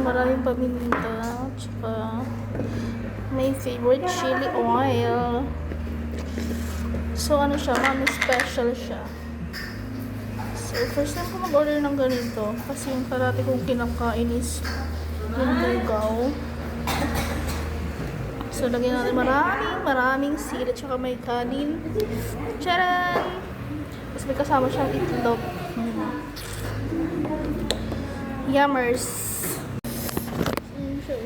maraming paminta. Tsaka may favorite chili oil. So, ano siya, mami special siya. So, first time ko mag-order ng ganito. Kasi yung karate kong kinakain is yung lugaw. So, lagyan natin maraming sili. Tsaka may kanin. Charan! Tapos may kasama siyang itlog. Yummers. Ayan siya.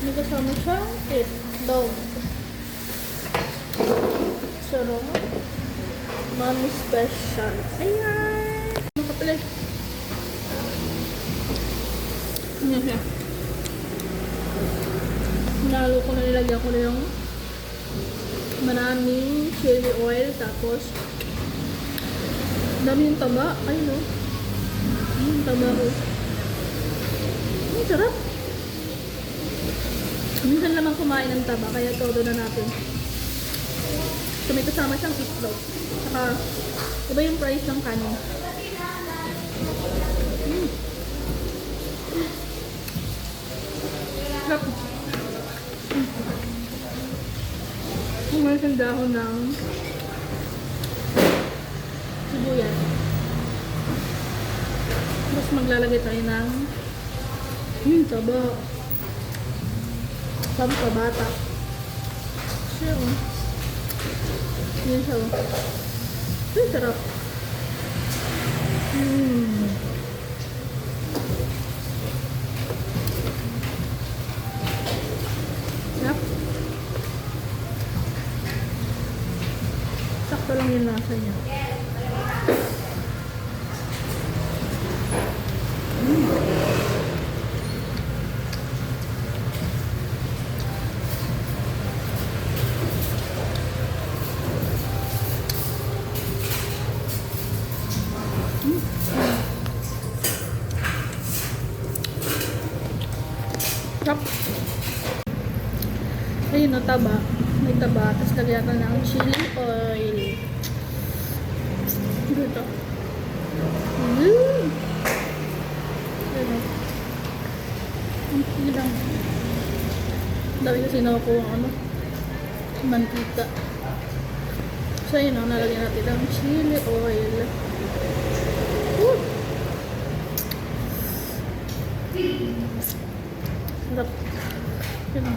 May kasama siyang itlog. Sarap. Mami special. Ayan! Ano ka pala? Ayan siya. Nalo ko na nilagyan ko na yung maraming chili oil. Tapos dami yung taba. Ayun o. Yung taba ko. Ang sarap. Minsan lamang kumain ng taba. Kaya todo na natin. So may kasama siyang itlog. Saka iba yung price ng kanin. Sarap. May isang dahon ng sibuyas. Tapos maglalagay tayo ng taba. Sabi ka bata. Siya o. Yan siya o. Ay, sarap. Sarap. Sakto lang yung lasa niya. Sarap. Ayun o, taba. May taba. Tapos lagyan natin ng chili oil. Dito. Hindi lang. Dami kasi nakukuha ang mantika. So yun o, nalagyan natin ng chili oil. Sarap. Yun o.